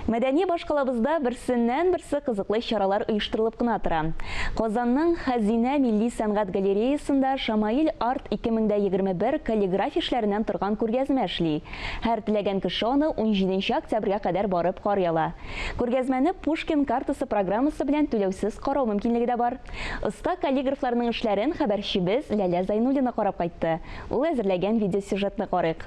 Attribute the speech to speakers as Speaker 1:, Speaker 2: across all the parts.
Speaker 1: Мәдәни башкалабызда берсеннән-берсе кызыклы чаралар оештырылып кына тора. Казанның Хәзинә милли сәнгать галереясында Шамаил Арт 2021 каллиграфия эшләреннән торган күргәзмә эшли. Һәр теләгән кеше аны 17 октябрьгә кадәр барып карый ала. Күргәзмәне Пушкин картасы программасы белән түләүсез карау мөмкинлеге дә бар. Оста каллиграфларның эшләрен хәбәрчебез Ләлә Зайнуллина карап кайтты. Ул әзерләгән видеосюжетны карыйк.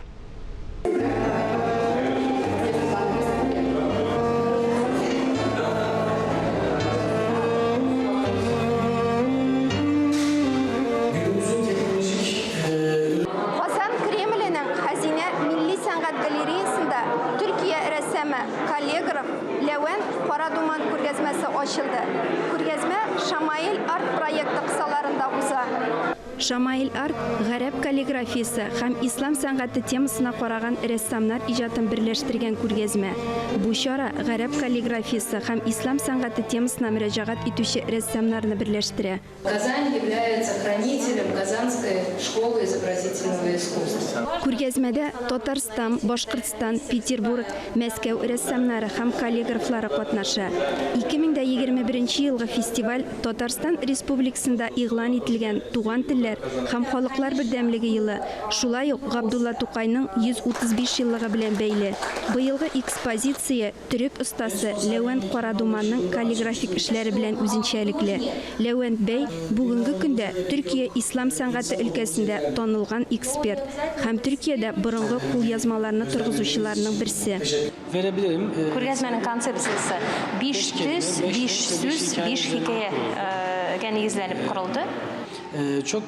Speaker 2: Каллиграф Ләвен Карадуман күргәзмәсе ачылды. Күргәзмә Шамаил Арт проекты кысаларында уза. Шамаил Арт гарәп каллиграфиясе һәм ислам сәнгате темасына караган рәссамнар иҗатын берләштергән күргәзмә. Бу чара гарәп каллиграфиясе һәм ислам сәнгате темасына мөрәҗәгать итүче рәссамнарны берләштерә.
Speaker 3: Казань является хранителем Казанской школы изобразительного искусства.
Speaker 2: Күргәзмәдә Татарстан, Башкортстан, Петербург, Мәскәү рәссамнары һәм каллиграфлары катнаша. 2021 елгы фестиваль Татарстан Республикасында игълан ителгән туган телләр һәм халыклар бердәмлеге елы, шулай ук Габдулла Тукайның 135 еллыгы белән бәйле. Быелгы экспозиция төрек остасы Ләвен Карадуманның каллиграфик эшләре белән үзенчәлекле. Ләвен бәй бүгенге көндә Төркия ислам сәнгате өлкәсендә танылган эксперт һәм Төркиядә борынгы кулъязмаларны торгызучыларның берсе.
Speaker 4: Күргәзмәнең концепциясе 500 сүз, 5 hikayəyə negizlənib quruldu.
Speaker 5: Çok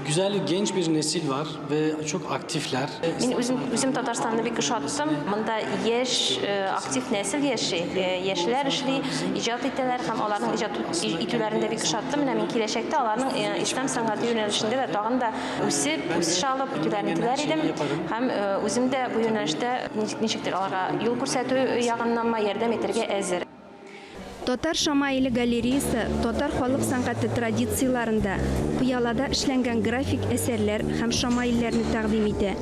Speaker 5: güzel genç bir nesil var ve çok aktifler.
Speaker 4: Мен үзем Татарстанны бик ошаттым. Монда яшь актив нәсел яшьләр эшли, иҗат итәләр һәм аларның иҗат итүләрендә бик ошаттым. Менә мин киләчәктә аларның ислам сәнгате юнәлешендә дә тагын да үсеш алып итүләрен теләр идем. Һәм үзем дә бу юнәлештә ничектер аларга юл күрсәтү ягыннан ярдәм итәргә әзер.
Speaker 2: Татар Шамаиле галереясы татар халык сәнгате традицияларында пыялада эшләнгән график әсәрләр һәм шамаилләрне тәкъдим итә.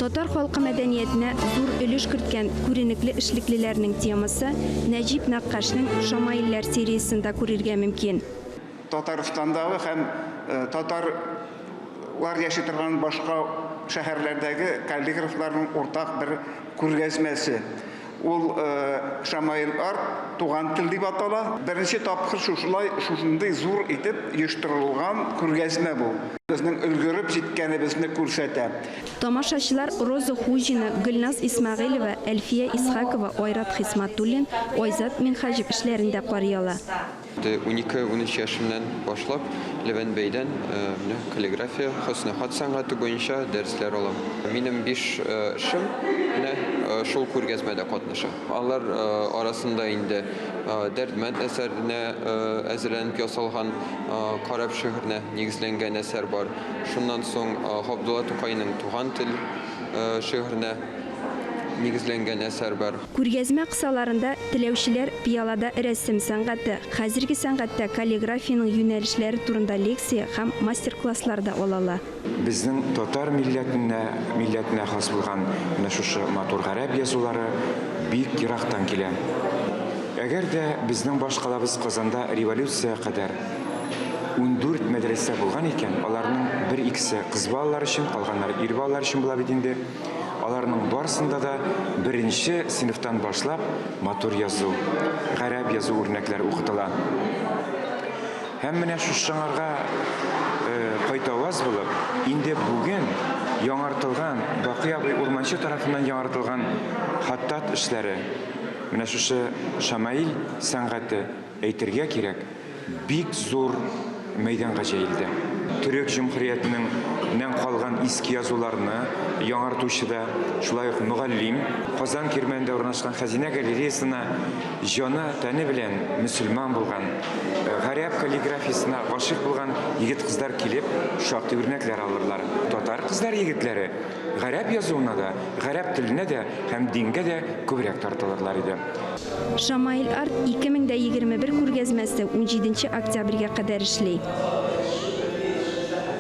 Speaker 2: Татар халкы мәдәниятенә зур өлеш керткән күренекле эшлеклеләрнең темасы Нәҗип Нәккашның Шамаилләр сериясендә күрергә мөмкин.
Speaker 6: Татарстандагы һәм татарлар яши торган башка шәһәрләрдәге каллиграфларның уртак бер күргәзмәсе. Ул Шамаил Арт туган тел дип атала. Беренче тапкыр шушындай зур итеп оештырылган күргәзмә бу. Безнең өлгереп җиткәнебезне күрсәтә.
Speaker 2: Тамашачылар Роза Хужина, Гөлназ Исмәгыйлова, Әлфия Исхакова, Айрат Хисматуллин, Айзат Минхаҗев эшләрендә карый ала.
Speaker 7: 12-13 yaşımdan başlап Левен бәйдән каллиграфия, хөснәхат сәнгате буенча дәресләр алам. Минем 5 эшем шул күргәзмәдә катнаша. Алар арасында инде Дәрдмәнд әсәренә әзерләнеп ясалган Карап шәһәренә нигезләнгән әсәр бар. Шуннан соң Габдулла Тукайның туган тел шәһәренә нигезләнгән әсәр бар.
Speaker 2: Күргәзмә кысаларында теләүчеләр пыялада рәсем сәнгате, хәзерге сәнгатьтә каллиграфияның юнәлешләре турында лекция һәм мастер-классларда алалар.
Speaker 8: Безнең татар милләтенә хас булган шушы матур гарәп язулары бик ерактан килә. Әгәр дә безнең башкалабыз Казанда революция кадәр 14 мәдрәсә булган икән, аларның 1-2 кыз балалар өчен, калганнары ир балалар өчен була бит инде. Аларның барысында да беренче сыйныфтан башлап матур язу, гарәп язу үрнәкләре укытыла. Һәм менә шушыңарга кайтаваз булып, инде бүген яңартылган Бакый абый Урманчы тарафыннан яңартылган хаттат эшләре, менә шушы Шамаил сәнгате әйтергә кирәк, бик зур мәйданга җәелде. Төрек җумһуриятенең калган иске язуларны яңартучыда, шулай ук мөгаллим, Казан Кирмәндә урнашкан Хәзинә галереясына җаны тәне белән мөселман булган, гарәп каллиграфиясына гашыйк булган егет-кызлар килеп, шактый үрнәкләр алырлар. Татар кызлар егетләре гарәп язуына да, гарәп теленә дә һәм дингә дә күбрәк тартылырлар иде.
Speaker 2: Шамаил Арт 2021 күргәзмәсе 17 октябрьгә кадәр эшли.